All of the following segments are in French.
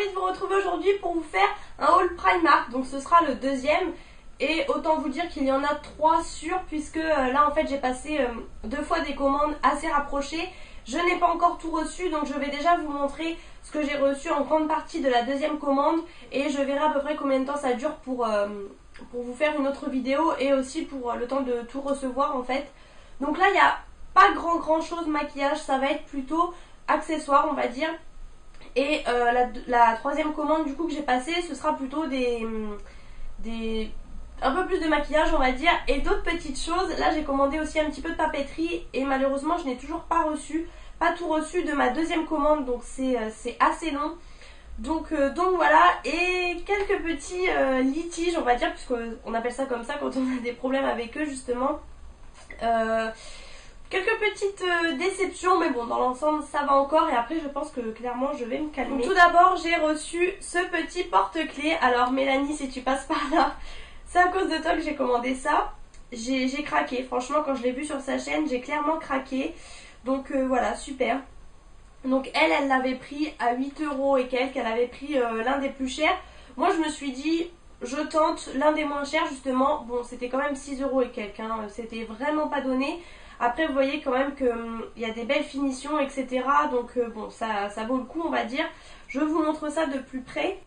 ravie de vous retrouver aujourd'hui pour vous faire un haul Primark. Donc ce sera le deuxième. Et autant vous dire qu'il y en a 3 sûrs, puisque là en fait j'ai passé 2 fois des commandes assez rapprochées. Je n'ai pas encore tout reçu, donc je vais déjà vous montrer ce que j'ai reçu en grande partie de la deuxième commande. Et je verrai à peu près combien de temps ça dure pour vous faire une autre vidéo et aussi pour le temps de tout recevoir en fait. Donc là il n'y a pas grand chose maquillage, ça va être plutôt accessoires on va dire. Et la troisième commande du coup que j'ai passée, ce sera plutôt un peu plus de maquillage on va dire et d'autres petites choses. Là j'ai commandé aussi un petit peu de papeterie et malheureusement je n'ai toujours pas tout reçu de ma deuxième commande, donc c'est assez long. Donc voilà, et quelques petits litiges on va dire, puisqu'on appelle ça comme ça quand on a des problèmes avec eux justement. Quelques petites déceptions, mais bon, dans l'ensemble ça va encore et après je pense que clairement je vais me calmer. Donc, tout d'abord j'ai reçu ce petit porte-clés. Alors Mélanie, si tu passes par là, c'est à cause de toi que j'ai commandé ça. J'ai craqué, franchement quand je l'ai vu sur sa chaîne j'ai clairement craqué. Donc voilà, super. Donc elle l'avait pris à 8 € et quelques, elle avait pris l'un des plus chers. Moi je me suis dit, je tente l'un des moins chers justement. Bon, c'était quand même 6 € et quelques, hein. C'était vraiment pas donné. Après vous voyez quand même qu'il y a des belles finitions etc. Donc bon, ça vaut le coup on va dire. Je vous montre ça de plus près.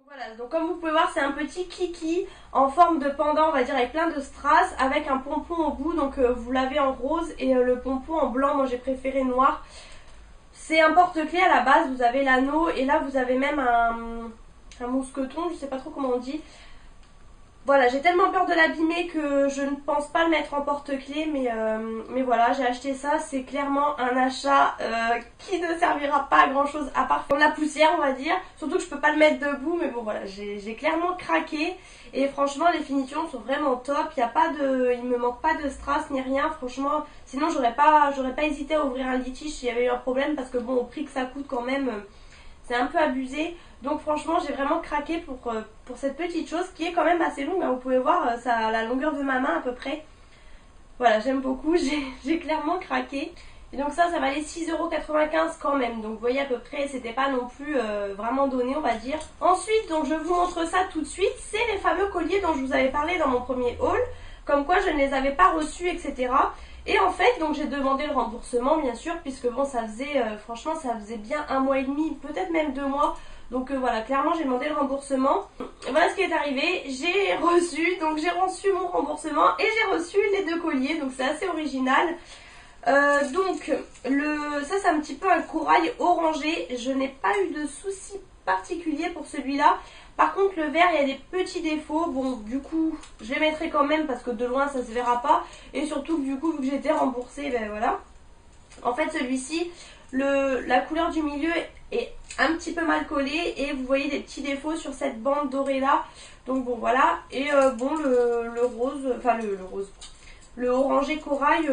Voilà, donc comme vous pouvez voir c'est un petit kiki en forme de pendant on va dire, avec plein de strass, avec un pompon au bout. Donc vous l'avez en rose et le pompon en blanc, moi j'ai préféré noir. C'est un porte-clés à la base, vous avez l'anneau et là vous avez même un mousqueton, je sais pas trop comment on dit. Voilà, j'ai tellement peur de l'abîmer que je ne pense pas le mettre en porte-clés, mais voilà, j'ai acheté ça. C'est clairement un achat qui ne servira pas à grand chose à part faire de la poussière on va dire. Surtout que je peux pas le mettre debout, mais bon voilà, j'ai clairement craqué. Et franchement les finitions sont vraiment top, il me manque pas de strass ni rien, franchement. Sinon j'aurais pas hésité à ouvrir un litige s'il y avait eu un problème, parce que bon, au prix que ça coûte quand même, c'est un peu abusé. Donc franchement j'ai vraiment craqué pour cette petite chose qui est quand même assez longue, hein. Vous pouvez voir, ça a la longueur de ma main à peu près. Voilà, j'aime beaucoup, j'ai clairement craqué. Et donc ça valait 6,95 € quand même. Donc vous voyez à peu près, c'était pas non plus vraiment donné on va dire. Ensuite, donc je vous montre ça tout de suite. C'est les fameux colliers dont je vous avais parlé dans mon premier haul. Comme quoi je ne les avais pas reçus etc. Et en fait, donc j'ai demandé le remboursement bien sûr, puisque bon ça faisait, franchement ça faisait bien 1 mois et demi, peut-être même 2 mois. Donc voilà, clairement j'ai demandé le remboursement. Et voilà ce qui est arrivé, j'ai reçu mon remboursement et j'ai reçu les 2 colliers, donc c'est assez original. Donc ça c'est un petit peu un corail orangé, je n'ai pas eu de soucis particuliers pour celui-là. Par contre le vert il y a des petits défauts, bon du coup je les mettrai quand même parce que de loin ça se verra pas. Et surtout que du coup vu que j'ai été remboursée, ben voilà. En fait celui-ci, la couleur du milieu est un petit peu mal collée et vous voyez des petits défauts sur cette bande dorée là. Donc bon voilà, et bon le rose, enfin le rose, le orangé corail,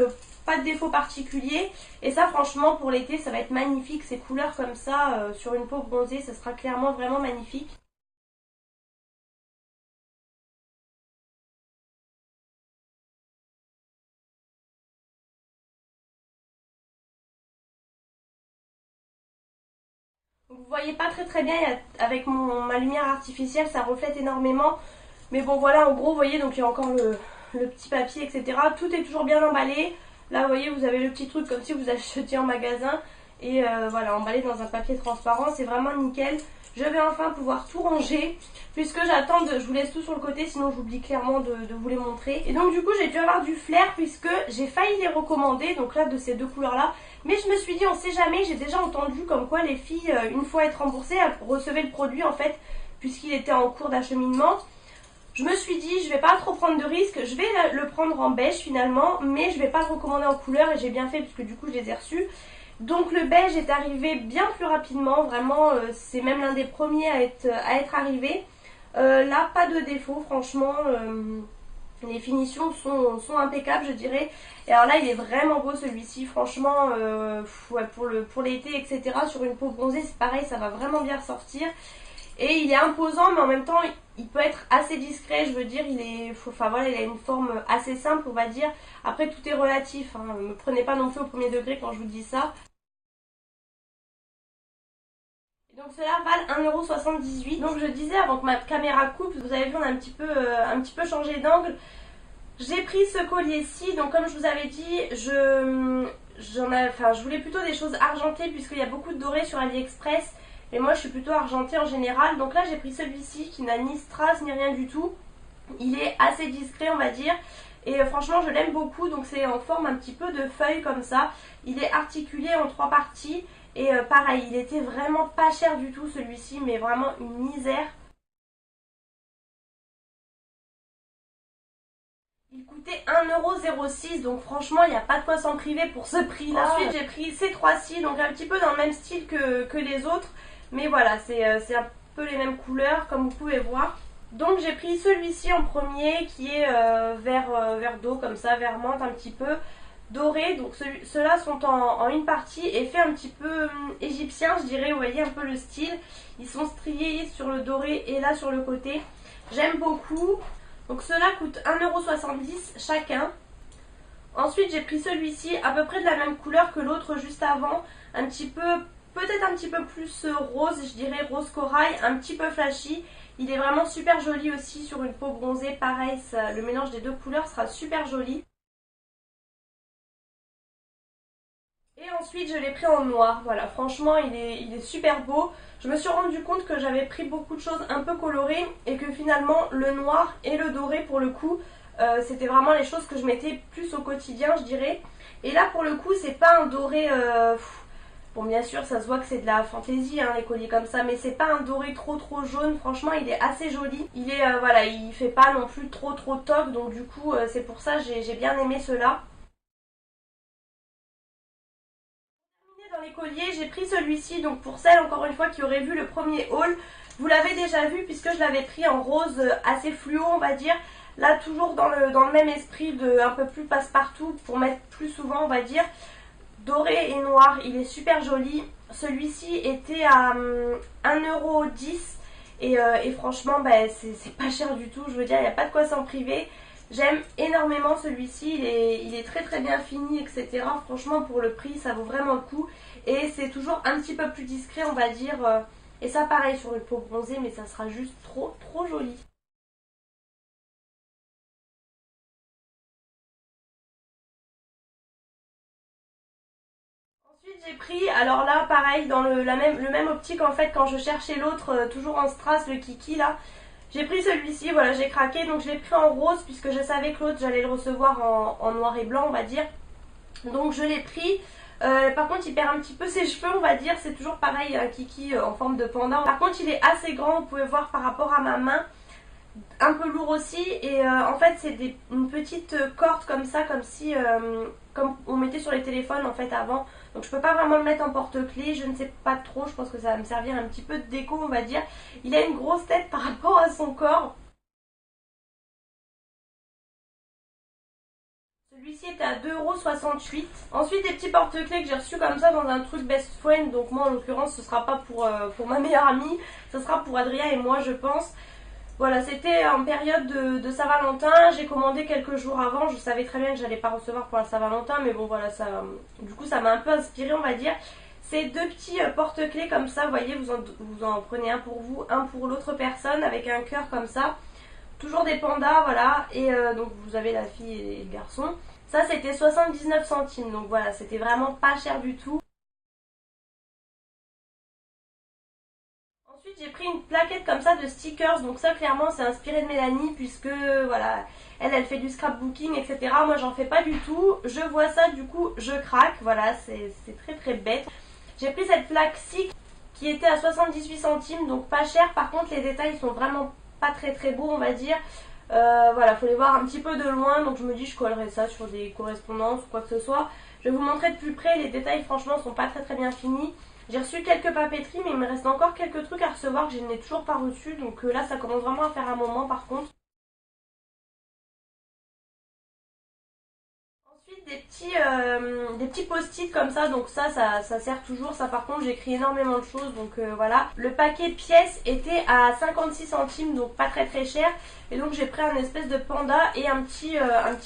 pas de défaut particulier. Et ça franchement pour l'été ça va être magnifique, ces couleurs comme ça sur une peau bronzée, ça sera clairement vraiment magnifique. Vous voyez pas très bien, avec ma lumière artificielle ça reflète énormément. Mais bon voilà, en gros vous voyez, donc il y a encore le petit papier etc. Tout est toujours bien emballé. Là vous voyez, vous avez le petit truc comme si vous achetiez en magasin. Et voilà, emballé dans un papier transparent, c'est vraiment nickel. Je vais enfin pouvoir tout ranger, puisque j'attends je vous laisse tout sur le côté, sinon j'oublie clairement de vous les montrer. Et donc du coup j'ai dû avoir du flair, puisque j'ai failli les recommander, donc là de ces 2 couleurs là. Mais je me suis dit on sait jamais, j'ai déjà entendu comme quoi les filles, une fois être remboursées, recevaient le produit en fait, puisqu'il était en cours d'acheminement. Je me suis dit je vais pas trop prendre de risques, je vais le prendre en beige finalement, mais je vais pas le recommander en couleur, et j'ai bien fait puisque du coup je les ai reçus. Donc le beige est arrivé bien plus rapidement, vraiment c'est même l'un des premiers à être arrivé. Là pas de défaut franchement, les finitions sont impeccables je dirais. Et alors là il est vraiment beau celui-ci, franchement ouais, pour l'été etc. Sur une peau bronzée c'est pareil, ça va vraiment bien ressortir. Et il est imposant, mais en même temps, il peut être assez discret. Je veux dire, enfin voilà, il a une forme assez simple, on va dire. Après, tout est relatif. Hein. Ne me prenez pas non plus au premier degré quand je vous dis ça. Donc cela valent 1,78 €. Donc je disais avant que ma caméra coupe, vous avez vu, on a un petit peu changé d'angle. J'ai pris ce collier-ci, donc comme je vous avais dit, je voulais plutôt des choses argentées puisqu'il y a beaucoup de doré sur AliExpress. Et moi je suis plutôt argentée en général. Donc là j'ai pris celui-ci qui n'a ni strass ni rien du tout. Il est assez discret on va dire. Et franchement je l'aime beaucoup. Donc c'est en forme un petit peu de feuille comme ça. Il est articulé en 3 parties. Et pareil, il était vraiment pas cher du tout celui-ci, mais vraiment une misère. Il coûtait 1,06 €, donc franchement, il n'y a pas de quoi s'en priver pour ce prix-là. Ensuite, j'ai pris ces trois-ci, donc un petit peu dans le même style que les autres. Mais voilà, c'est un peu les mêmes couleurs, comme vous pouvez voir. Donc j'ai pris celui-ci en premier, qui est vert d'eau, comme ça, vert menthe un petit peu doré. Donc ceux-là sont en une partie et fait un petit peu égyptien, je dirais. Vous voyez un peu le style. Ils sont striés sur le doré et là sur le côté. J'aime beaucoup. Donc ceux-là coûtent 1,70 € chacun. Ensuite j'ai pris celui-ci à peu près de la même couleur que l'autre juste avant. Un petit peu, peut-être un petit peu plus rose, je dirais rose corail, un petit peu flashy. Il est vraiment super joli aussi sur une peau bronzée. Pareil, le mélange des deux couleurs sera super joli. Et ensuite je l'ai pris en noir. Voilà, franchement il est super beau. Je me suis rendu compte que j'avais pris beaucoup de choses un peu colorées et que finalement le noir et le doré pour le coup c'était vraiment les choses que je mettais plus au quotidien je dirais. Et là pour le coup c'est pas un doré bon bien sûr ça se voit que c'est de la fantaisie hein, les colliers comme ça, mais c'est pas un doré trop jaune. Franchement il est assez joli. Il est voilà, il fait pas non plus trop top, donc du coup c'est pour ça j'ai bien aimé cela. Dans les colliers, j'ai pris celui-ci, donc pour celles encore une fois qui auraient vu le premier haul, vous l'avez déjà vu puisque je l'avais pris en rose assez fluo on va dire. Là toujours dans le même esprit de un peu plus passe-partout pour mettre plus souvent on va dire. Doré et noir, il est super joli. Celui-ci était à 1,10 € et franchement bah, c'est pas cher du tout, je veux dire il n'y a pas de quoi s'en priver. J'aime énormément celui-ci, il est très bien fini etc. Franchement pour le prix ça vaut vraiment le coup. Et c'est toujours un petit peu plus discret on va dire. Et ça pareil sur une peau bronzée, mais ça sera juste trop joli. Ensuite j'ai pris, alors là pareil dans le même optique en fait quand je cherchais l'autre, toujours en strass, le kiki là. J'ai pris celui-ci, voilà j'ai craqué, donc je l'ai pris en rose puisque je savais que l'autre j'allais le recevoir en noir et blanc on va dire. Donc je l'ai pris. Par contre il perd un petit peu ses cheveux on va dire, c'est toujours pareil un kiki en forme de panda. Par contre il est assez grand, vous pouvez voir par rapport à ma main, un peu lourd aussi. Et en fait c'est une petite corde comme ça, comme si comme on mettait sur les téléphones en fait avant. Donc je peux pas vraiment le mettre en porte-clés, je ne sais pas trop, je pense que ça va me servir un petit peu de déco on va dire. Il a une grosse tête par rapport à son corps. Celui-ci était à 2,68 €. Ensuite des petits porte-clés que j'ai reçus comme ça dans un truc best friend. Donc moi en l'occurrence ce sera pas pour ma meilleure amie, ce sera pour Adrien et moi je pense. Voilà, c'était en période de Saint-Valentin. J'ai commandé quelques jours avant. Je savais très bien que j'allais pas recevoir pour la Saint-Valentin, mais bon voilà, du coup ça m'a un peu inspiré on va dire. C'est deux petits porte-clés comme ça, vous voyez, vous en prenez un pour vous, un pour l'autre personne avec un cœur comme ça. Toujours des pandas, voilà, et donc vous avez la fille et le garçon. Ça c'était 79 centimes, donc voilà, c'était vraiment pas cher du tout. Ensuite j'ai pris une plaquette comme ça de stickers, donc ça clairement c'est inspiré de Mélanie puisque voilà, elle fait du scrapbooking etc. Moi j'en fais pas du tout, je vois ça du coup je craque, voilà c'est très bête. J'ai pris cette plaque-ci qui était à 78 centimes, donc pas cher. Par contre les détails sont vraiment pas très beaux on va dire. Voilà, faut les voir un petit peu de loin, donc je me dis je collerai ça sur des correspondances ou quoi que ce soit. Je vais vous montrer de plus près, les détails franchement sont pas très bien finis. J'ai reçu quelques papeteries mais il me reste encore quelques trucs à recevoir que je n'ai toujours pas reçu, donc là ça commence vraiment à faire un moment par contre. Ensuite Des petits post-it comme ça, donc ça sert toujours. Ça par contre j'écris énormément de choses, donc voilà. Le paquet pièces était à 56 centimes, donc pas très très cher. Et donc j'ai pris un espèce de panda et un petit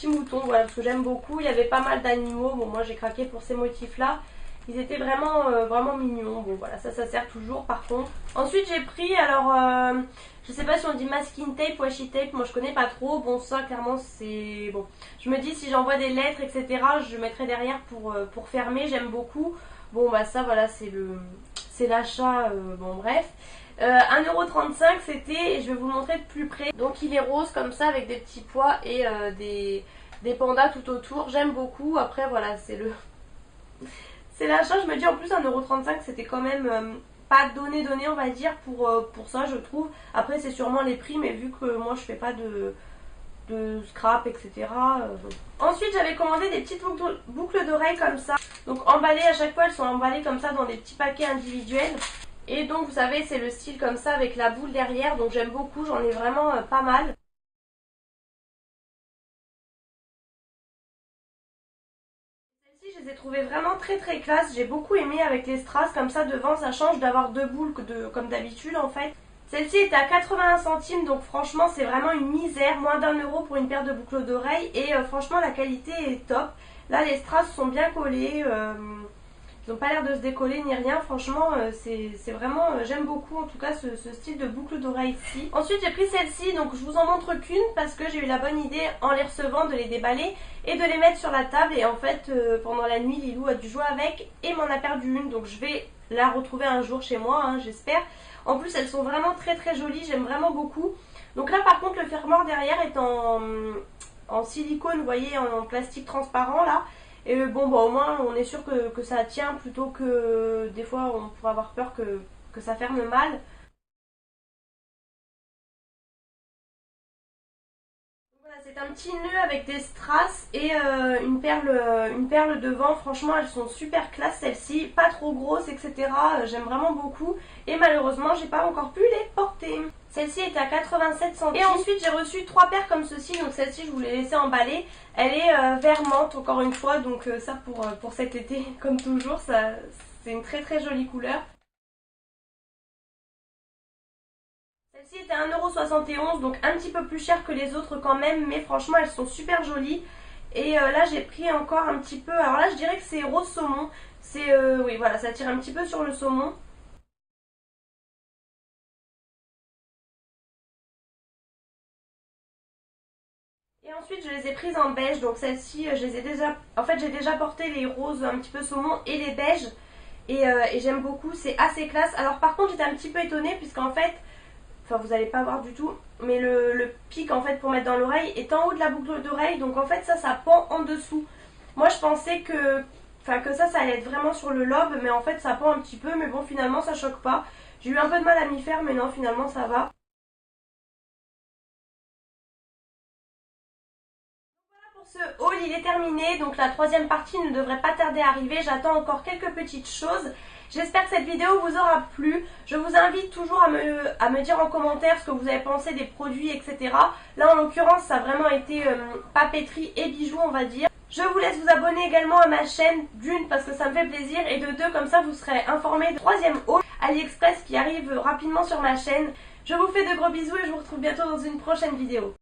mouton, voilà, parce que j'aime beaucoup. Il y avait pas mal d'animaux, bon moi j'ai craqué pour ces motifs là. Ils étaient vraiment, vraiment mignons. Bon voilà, ça sert toujours par contre. Ensuite j'ai pris, alors je sais pas si on dit masking tape, washi tape, moi je connais pas trop. Bon ça clairement c'est bon. Je me dis si j'envoie des lettres etc, je mettrai derrière pour fermer, j'aime beaucoup. Bon bah ça voilà, c'est l'achat, bon bref. 1,35€ c'était, et je vais vous le montrer de plus près. Donc il est rose comme ça avec des petits pois et des pandas tout autour. J'aime beaucoup. Après voilà, c'est l'achat. Je me dis en plus 1,35€ c'était quand même pas donné on va dire pour ça je trouve. Après c'est sûrement les prix, mais vu que moi je fais pas de scrap etc. Ensuite j'avais commandé des petites boucles d'oreilles comme ça. Donc emballées, à chaque fois elles sont emballées comme ça dans des petits paquets individuels. Et donc vous savez c'est le style comme ça avec la boule derrière, donc j'aime beaucoup, j'en ai vraiment pas mal. Celles-ci je les ai trouvées vraiment très très classe, j'ai beaucoup aimé avec les strass comme ça devant, ça change d'avoir deux boules comme d'habitude en fait. Celle-ci était à 81 centimes, donc franchement c'est vraiment une misère, moins d'1€ pour une paire de boucles d'oreilles et franchement la qualité est top. Là les strass sont bien collés. Ils n'ont pas l'air de se décoller ni rien, franchement c'est vraiment, j'aime beaucoup en tout cas ce style de boucle d'oreille ici. Ensuite j'ai pris celle-ci, donc je vous en montre qu'une parce que j'ai eu la bonne idée en les recevant de les déballer et de les mettre sur la table. Et en fait pendant la nuit Lilou a dû jouer avec et m'en a perdu une, donc je vais la retrouver un jour chez moi, hein, j'espère. En plus elles sont vraiment très très jolies, j'aime vraiment beaucoup. Donc là par contre le fermoir derrière est en silicone, vous voyez, en plastique transparent là. Et bon bah au moins on est sûr que ça tient, plutôt que des fois on pourrait avoir peur que ça ferme mal. Voilà, c'est un petit nœud avec des strass et une perle devant. Franchement elles sont super classe celles-ci, pas trop grosses etc. J'aime vraiment beaucoup et malheureusement j'ai pas encore pu les porter. Celle-ci est à 87 centimes. Et ensuite j'ai reçu 3 paires comme ceci, donc celle-ci je vous l'ai laissée emballer. Elle est vert menthe encore une fois, donc ça pour cet été comme toujours, c'est une très très jolie couleur. Celle-ci était à 1,71€, donc un petit peu plus cher que les autres quand même, mais franchement elles sont super jolies. Et là j'ai pris encore un petit peu, alors là je dirais que c'est rose saumon. C'est, oui voilà, ça tire un petit peu sur le saumon. Et ensuite je les ai prises en beige, donc celles-ci je les ai déjà, en fait j'ai déjà porté les roses un petit peu saumon et les beiges. Et j'aime beaucoup, c'est assez classe. Alors par contre j'étais un petit peu étonnée puisqu'en fait, enfin vous allez pas voir du tout, mais le pic en fait pour mettre dans l'oreille est en haut de la boucle d'oreille, donc en fait ça pend en dessous. Moi je pensais que ça allait être vraiment sur le lobe, mais en fait ça pend un petit peu, mais bon finalement ça choque pas. J'ai eu un peu de mal à m'y faire, mais non finalement ça va. Pour ce haul il est terminé, donc la troisième partie ne devrait pas tarder à arriver. J'attends encore quelques petites choses. J'espère que cette vidéo vous aura plu. Je vous invite toujours à me dire en commentaire ce que vous avez pensé des produits etc. Là en l'occurrence ça a vraiment été papeterie et bijoux on va dire. Je vous laisse vous abonner également à ma chaîne, d'une parce que ça me fait plaisir, et de deux comme ça vous serez informés du troisième haul AliExpress qui arrive rapidement sur ma chaîne. Je vous fais de gros bisous et je vous retrouve bientôt dans une prochaine vidéo.